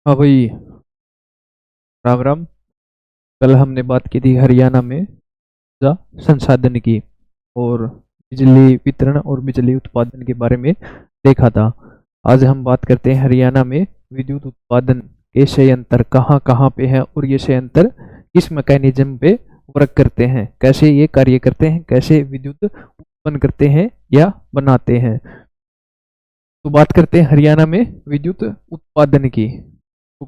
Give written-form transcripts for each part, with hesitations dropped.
हाँ भाई। राम राम। कल हमने बात की थी हरियाणा में ऊर्जा संसाधन की और बिजली वितरण और बिजली उत्पादन के बारे में देखा था। आज हम बात करते हैं हरियाणा में विद्युत उत्पादन के संयंत्र कहाँ कहाँ पे हैं और ये संयंत्र किस मैकेनिज्म पे वर्क करते हैं, कैसे ये कार्य करते हैं, कैसे विद्युत उत्पन्न करते हैं या बनाते हैं। तो बात करते हैं हरियाणा में विद्युत उत्पादन की। तो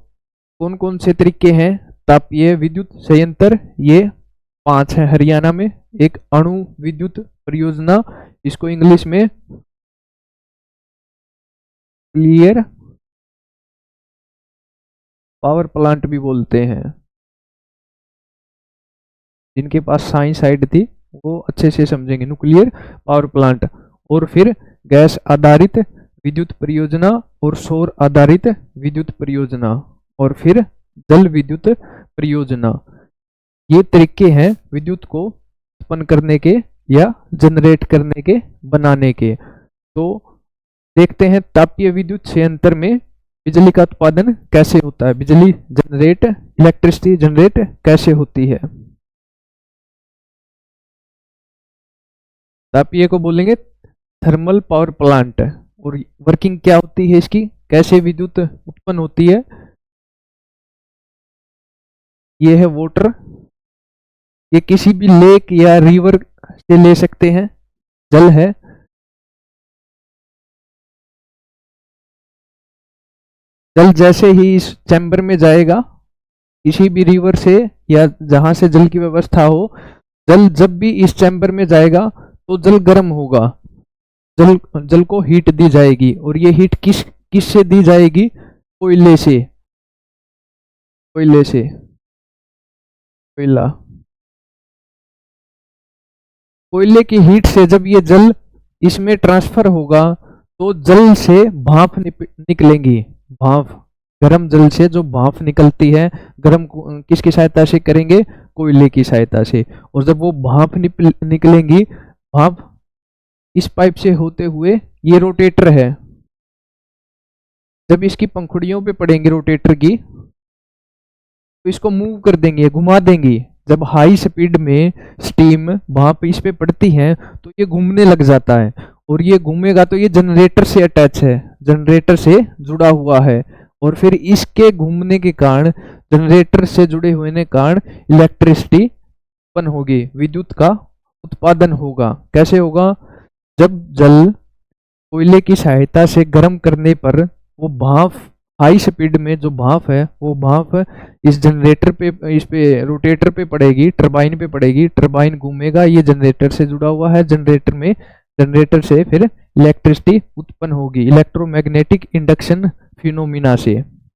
कौन कौन से तरीके हैं तापीय विद्युत संयंत्र? ये 5 है हरियाणा में। एक अणु विद्युत परियोजना, इसको इंग्लिश में न्यूक्लियर पावर प्लांट भी बोलते हैं। जिनके पास साइंस साइड थी वो अच्छे से समझेंगे, न्यूक्लियर पावर प्लांट। और फिर गैस आधारित विद्युत परियोजना और सौर आधारित विद्युत परियोजना और फिर जल विद्युत परियोजना। ये तरीके हैं विद्युत को उत्पन्न करने के या जनरेट करने के, बनाने के। तो देखते हैं तापीय विद्युत संयंत्र में बिजली का उत्पादन कैसे होता है, बिजली जनरेट, इलेक्ट्रिसिटी जनरेट कैसे होती है। तापीय को बोलेंगे थर्मल पावर प्लांट। और वर्किंग क्या होती है इसकी, कैसे विद्युत उत्पन्न होती है। ये है वाटर, ये किसी भी लेक या रिवर से ले सकते हैं, जल है। जल जैसे ही इस चैम्बर में जाएगा किसी भी रिवर से या जहां से जल की व्यवस्था हो, जल जब भी इस चैम्बर में जाएगा तो जल गर्म होगा, जल जल को हीट दी जाएगी। और ये हीट किस से दी जाएगी? कोयले से, कोयले से, कोयला। कोयले की हीट से जब ये जल इसमें ट्रांसफर होगा तो जल से भाप निकलेंगी। भाप, गर्म जल से जो भाप निकलती है, गर्म किसकी सहायता से करेंगे? कोयले की सहायता से। और जब वो भाप निकलेंगी, भाप इस पाइप से होते हुए, ये रोटेटर है, जब इसकी पंखुड़ियों पे पड़ेंगे रोटेटर की तो इसको मूव कर देंगे, घुमा देंगी। जब हाई स्पीड में स्टीम भाप इस पे पड़ती है तो ये घूमने लग जाता है। और ये घूमेगा तो ये जनरेटर से अटैच है, जनरेटर से जुड़ा हुआ है। और फिर इसके घूमने के कारण, जनरेटर से जुड़े होने के कारण इलेक्ट्रिसिटी उत्पन्न होगी, विद्युत का उत्पादन होगा। कैसे होगा? जब जल कोयले की सहायता से गर्म करने पर वो भाप, हाई स्पीड में जो भाप है वो भाप इस जनरेटर पे, इस पे रोटेटर पे पड़ेगी, टरबाइन पे पड़ेगी, टरबाइन घूमेगा, ये जनरेटर से जुड़ा हुआ है। जनरेटर में, जनरेटर से फिर इलेक्ट्रिसिटी उत्पन्न होगी इलेक्ट्रोमैग्नेटिक इंडक्शन फिनोमिना से,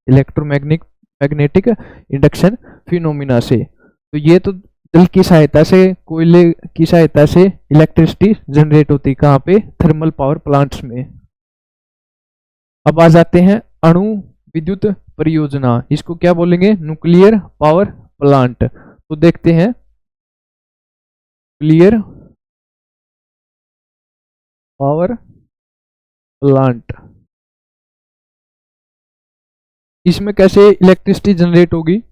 इलेक्ट्रोमैग्नेटिक इंडक्शन फिनोमिना से। तो ये तो जल की सहायता से, कोयले की सहायता से इलेक्ट्रिसिटी जनरेट होती, कहाँ पे? थर्मल पावर प्लांट्स में। अब आ जाते हैं अणु विद्युत परियोजना, इसको क्या बोलेंगे? Nuclear power plant. तो देखते हैं न्यूक्लियर पावर प्लांट, इसमें कैसे इलेक्ट्रिसिटी जनरेट होगी?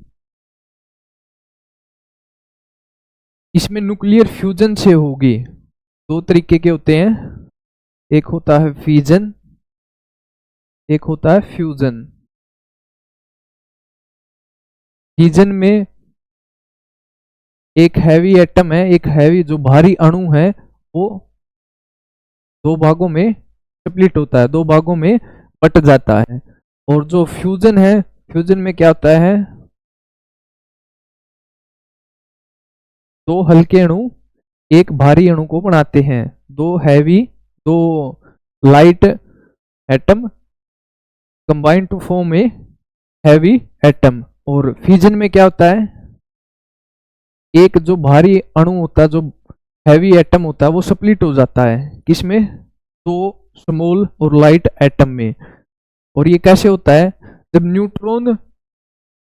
इसमें न्यूक्लियर फ्यूजन से होगी। दो तरीके के होते हैं, एक होता है फिजन, एक होता है फ्यूजन। फिजन में एक हैवी एटम है, एक हैवी जो भारी अणु है, वो दो भागों में स्प्लिट होता है, दो भागों में बट जाता है। और जो फ्यूजन है, फ्यूजन में क्या होता है? दो हल्के अणु एक भारी अणु को बनाते हैं, दो हैवी, दो light atom combine to form a heavy atom. और फ्यूजन में क्या होता है? एक जो भारी अणु होता है, जो हैवी एटम होता है, वो स्प्लिट हो जाता है, किसमें? दो स्मॉल और लाइट एटम में। और ये कैसे होता है? जब न्यूट्रॉन,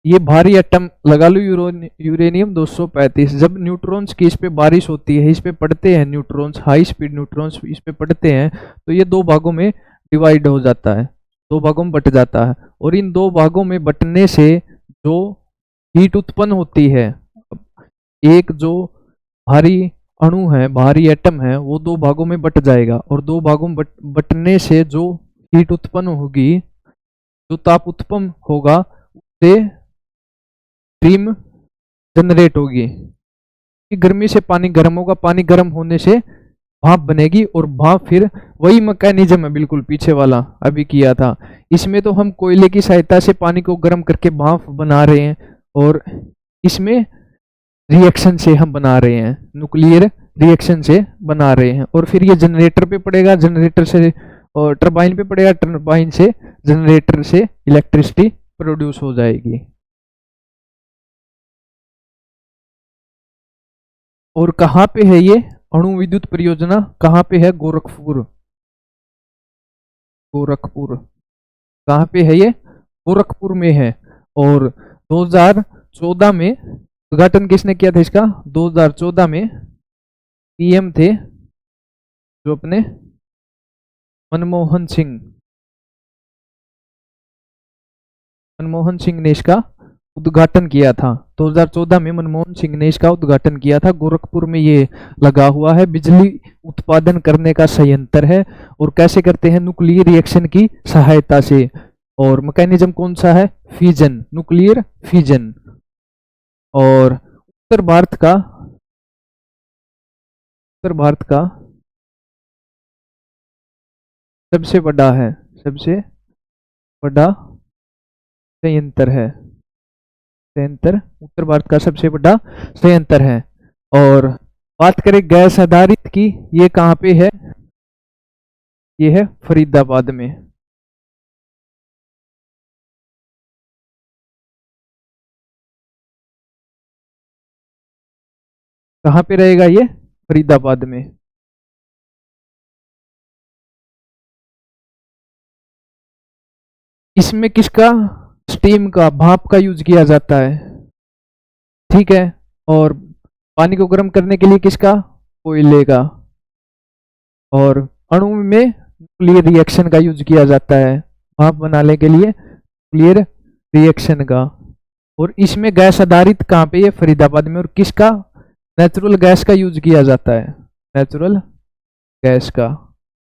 ये भारी एटम लगा लो, यूरेनियम 235, जब न्यूट्रॉन्स की इस पे बारिश होती है, इस पे पड़ते हैं न्यूट्रॉन्स, हाई स्पीड न्यूट्रॉन्स इस पे पड़ते हैं, तो ये दो भागों में डिवाइड हो जाता है। दो भागों में बट जाता है, और इन दो भागों में बटने से जो हीट उत्पन्न होती है, एक जो भारी अणु है, भारी एटम है, वो दो भागों में बट जाएगा, और दो भागों में बटने से जो हीट उत्पन्न होगी, जो ताप उत्पन्न होगा, उससे स्टीम जनरेट होगी। गर्मी से पानी गर्म होगा, पानी गर्म होने से भाप बनेगी, और भाप फिर वही मैकेनिज्म है बिल्कुल पीछे वाला अभी किया था। इसमें तो हम कोयले की सहायता से पानी को गर्म करके भाप बना रहे हैं, और इसमें रिएक्शन से हम बना रहे हैं, न्यूक्लियर रिएक्शन से बना रहे हैं, और फिर ये जनरेटर पे पड़ेगा, जनरेटर से और टरबाइन पे पड़ेगा, टरबाइन से जनरेटर से इलेक्ट्रिसिटी प्रोड्यूस हो जाएगी। और कहाँ पे है ये अणु विद्युत परियोजना? कहाँ पे है? गोरखपुर। गोरखपुर कहाँ पे है ये? गोरखपुर में है। और 2014 में उद्घाटन किसने किया था इसका? 2014 में पीएम थे जो अपने मनमोहन सिंह। मनमोहन सिंह ने इसका उद्घाटन किया था। 2014 में मनमोहन सिंह ने इसका उद्घाटन किया था। गोरखपुर में ये लगा हुआ है, बिजली उत्पादन करने का संयंत्र है। और कैसे करते हैं? न्यूक्लियर रिएक्शन की सहायता से। और मैकेनिज्म कौन सा है? Fusion, nuclear fusion. और उत्तर भारत का सबसे बड़ा है, सबसे बड़ा संयंत्र है, संयंत्र उत्तर भारत का सबसे बड़ा संयंत्र है। और बात करें गैस आधारित की, ये कहाँ पे है? ये है फरीदाबाद में। कहाँ पे रहेगा ये? फरीदाबाद में। इसमें किसका? स्टीम का, भाप का यूज किया जाता है, ठीक है। और पानी को गर्म करने के लिए किसका? कोयले का। और अणु में न्यूक्लियर रिएक्शन का यूज किया जाता है, भाप बनाने के लिए न्यूक्लियर रिएक्शन का। और इसमें गैस आधारित कहाँ पे? ये फरीदाबाद में। और किसका? नेचुरल गैस का यूज किया जाता है, नेचुरल गैस का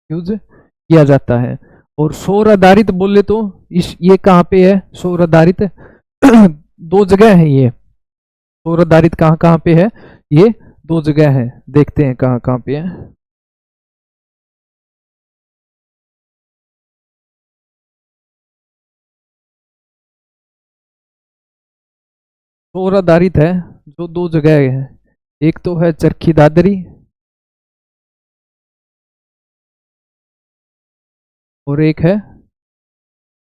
यूज किया जाता है। और सौर आधारित बोले तो ये कहाँ पे है? सौर आधारित दो जगह है ये। सौर आधारित कहाँ कहाँ पे है? ये दो जगह है, देखते हैं कहाँ कहाँ पे है। सौर आधारित है जो दो जगह है, एक तो है चरखी दादरी और एक है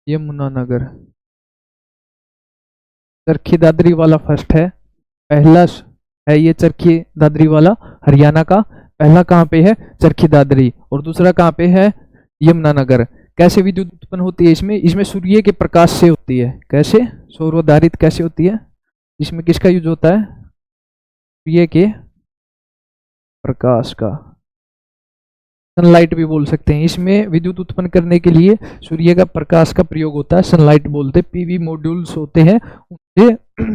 यमुनानगर। चरखी दादरी वाला फर्स्ट है, पहला है ये चरखी दादरी वाला, हरियाणा का। पहला कहाँ पे है? चरखी दादरी। और दूसरा कहाँ पे है? यमुनानगर। कैसे विद्युत उत्पन्न होती है इसमें? इसमें सूर्य के प्रकाश से होती है। कैसे? सौर आधारित कैसे होती है? इसमें किसका यूज होता है? सूर्य के प्रकाश का, सनलाइट भी बोल सकते हैं। इसमें विद्युत उत्पन्न करने के लिए सूर्य का प्रकाश का प्रयोग होता है, सनलाइट बोलते हैं। पीवी मॉड्यूल्स होते हैं, उनसे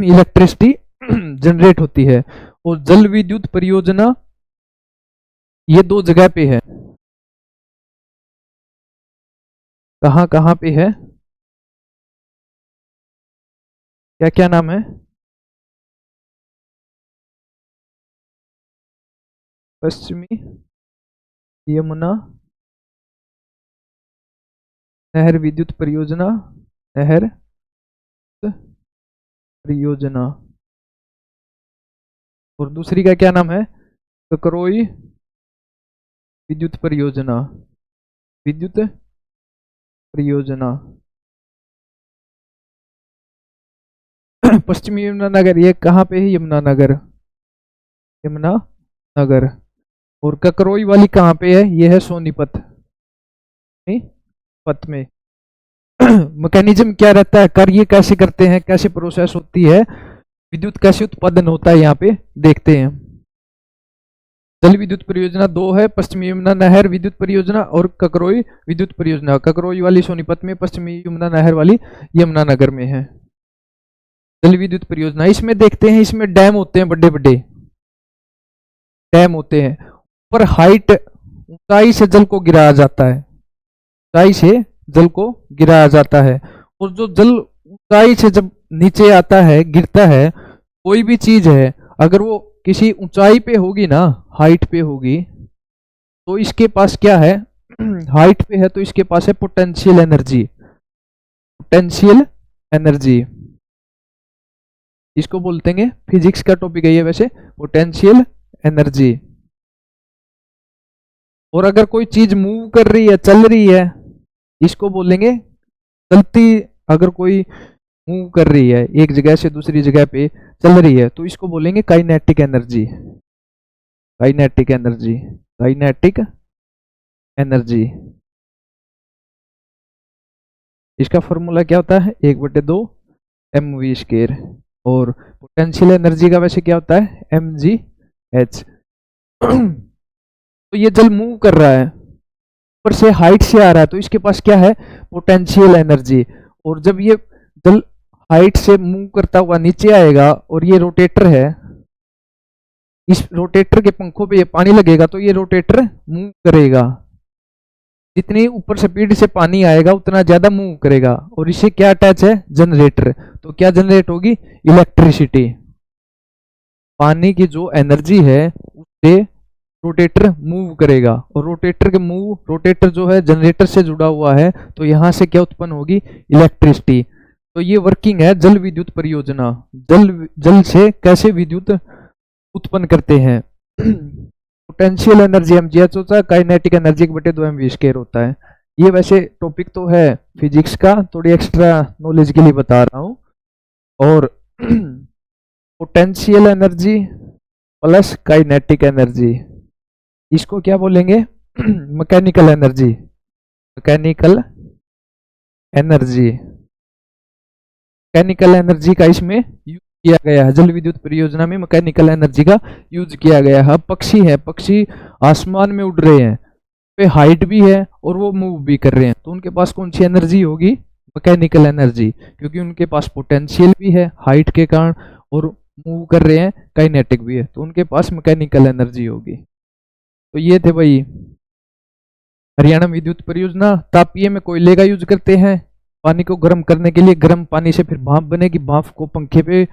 इलेक्ट्रिसिटी जनरेट होती है। और जल विद्युत परियोजना ये दो जगह पे है। कहाँ कहाँ पे है? क्या क्या नाम है? पश्चिमी यमुना नहर विद्युत परियोजना, नहर परियोजना। और दूसरी का क्या नाम है? ककरोई विद्युत परियोजना, विद्युत परियोजना। पश्चिमी यमुनानगर ये कहाँ पे है? यमुनानगर, यमुनानगर। और ककरोई वाली कहाँ पे है? ये है सोनीपत, पत में। मैकेनिज्म क्या रहता है, कार्य कैसे करते हैं, कैसे प्रोसेस होती है, विद्युत कैसे उत्पादन होता है, यहाँ पे देखते हैं। जल विद्युत परियोजना 2 है, पश्चिमी यमुना नहर विद्युत परियोजना और ककरोई विद्युत परियोजना। ककरोई वाली सोनीपत में, पश्चिमी यमुना नहर वाली यमुनानगर में है। जल विद्युत परियोजना इसमें देखते हैं, इसमें डैम होते हैं, बड़े बड़े डैम होते हैं, पर हाइट ऊंचाई से जल को गिराया जाता है, ऊंचाई से जल को गिराया जाता है। और जो जल ऊंचाई से जब नीचे आता है, गिरता है, कोई भी चीज है, अगर वो किसी ऊंचाई पे होगी ना, हाइट पे होगी, तो इसके पास क्या है, हाइट पे है तो इसके पास है पोटेंशियल एनर्जी। पोटेंशियल एनर्जी इसको बोलते हैं, फिजिक्स का टॉपिक है ये वैसे, पोटेंशियल एनर्जी। और अगर कोई चीज मूव कर रही है, चल रही है, इसको बोलेंगे चलती, अगर कोई मूव कर रही है एक जगह से दूसरी जगह पे चल रही है, तो इसको बोलेंगे kinetic energy. Kinetic energy, kinetic energy. इसका फॉर्मूला क्या होता है, 1/2 mv²। और पोटेंशियल एनर्जी का वैसे क्या होता है, mgh। तो ये जल मूव कर रहा है, ऊपर से हाइट से आ रहा है, तो इसके पास क्या है, पोटेंशियल एनर्जी। और जब ये जल हाइट से मूव करता हुआ नीचे आएगा, और ये रोटेटर है, इस रोटेटर के पंखों पे ये पानी लगेगा, तो ये रोटेटर मूव करेगा, जितनी ऊपर स्पीड से पानी आएगा उतना ज्यादा मूव करेगा। और इसे क्या अटैच है, जनरेटर। तो क्या जनरेट होगी, इलेक्ट्रिसिटी। पानी की जो एनर्जी है उससे रोटेटर मूव करेगा, और रोटेटर जो है जनरेटर से जुड़ा हुआ है, तो यहां से क्या उत्पन्न होगी, इलेक्ट्रिसिटी। तो ये वर्किंग है जल विद्युत परियोजना। जल से कैसे विद्युत उत्पन्न करते हैं। पोटेंशियल एनर्जी mgh होता है, काइनेटिक एनर्जी 1/2 mv² होता है। ये वैसे टॉपिक तो है फिजिक्स का, थोड़ी एक्स्ट्रा नॉलेज के लिए बता रहा हूं। और potential energy plus kinetic energy, इसको क्या बोलेंगे, mechanical energy. Mechanical energy, mechanical energy का इसमें यूज किया गया है, जल विद्युत परियोजना में मैकेनिकल एनर्जी का यूज किया गया है। पक्षी है, पक्षी आसमान में उड़ रहे हैं, पे हाइट भी है और वो मूव भी कर रहे हैं, तो उनके पास कौन सी एनर्जी होगी, मैकेनिकल एनर्जी, क्योंकि उनके पास पोटेंशियल भी है हाइट के कारण, और मूव कर रहे हैं, काइनेटिक भी है, तो उनके पास मैकेनिकल एनर्जी होगी। तो ये थे भाई हरियाणा विद्युत परियोजना। तापीय में कोयले का यूज करते हैं पानी को गर्म करने के लिए, गर्म पानी से फिर भाप बनेगी, भाप को पंखे पे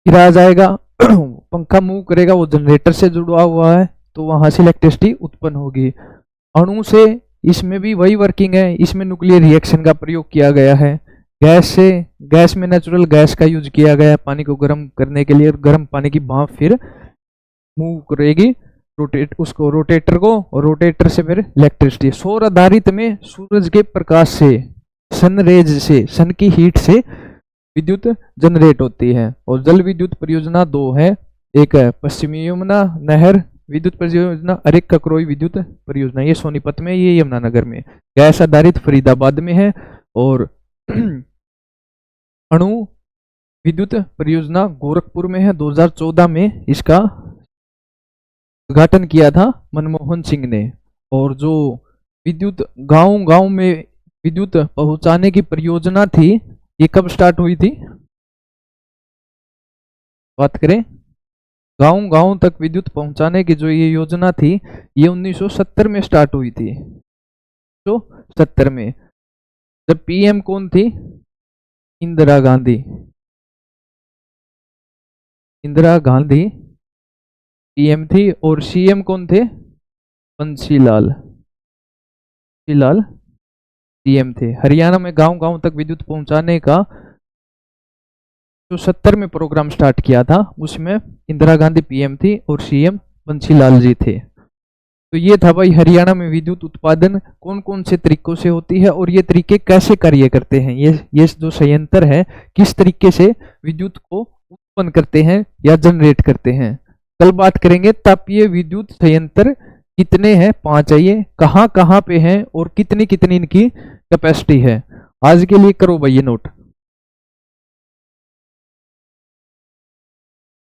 गिराया जाएगा, पंखा मूव करेगा, वो जनरेटर से जुड़ा हुआ है, तो वहां से इलेक्ट्रिसिटी उत्पन्न होगी। अणु से, इसमें भी वही वर्किंग है, इसमें न्यूक्लियर रिएक्शन का प्रयोग किया गया है। गैस से, गैस में नेचुरल गैस का यूज किया गया है पानी को गर्म करने के लिए, और गर्म पानी की भाप फिर मूव करेगी उसको, रोटेटर को, और रोटेटर से फिर इलेक्ट्रिसिटी। सौर आधारित में सूरज के प्रकाश से, सन रेज से, सन की हीट से विद्युत जनरेट होती है। और जल विद्युत परियोजना 2 है, एक है पश्चिमी यमुना नहर विद्युत परियोजना, और एक ककरोई विद्युत परियोजना। ये सोनीपत में, ये यमुनानगर में। गैस आधारित फरीदाबाद में है। और अणु विद्युत परियोजना गोरखपुर में है। 2014 में इसका उद्घाटन किया था मनमोहन सिंह ने। और जो विद्युत गांव में विद्युत पहुंचाने की परियोजना थी, ये कब स्टार्ट हुई थी, बात करें गांव तक विद्युत पहुंचाने की जो ये योजना थी, ये 1970 में स्टार्ट हुई थी। तो 70 में जब पीएम कौन थी, इंदिरा गांधी। इंदिरा गांधी पीएम थी, और सीएम कौन थे, बंसीलाल सीएम थे। हरियाणा में गांव तक विद्युत पहुंचाने का जो 70 में प्रोग्राम स्टार्ट किया था, उसमें इंदिरा गांधी पीएम थी और सीएम बंसीलाल जी थे। तो ये था भाई हरियाणा में विद्युत उत्पादन कौन कौन से तरीकों से होती है, और ये तरीके कैसे कार्य करते हैं। ये जो संयंत्र है किस तरीके से विद्युत को उत्पन्न करते हैं या जनरेट करते हैं। कल बात करेंगे तापीय विद्युत संयंत्र कितने हैं, 5 है, ये कहाँ पे हैं और कितनी इनकी कैपेसिटी है। आज के लिए करो भाई ये नोट।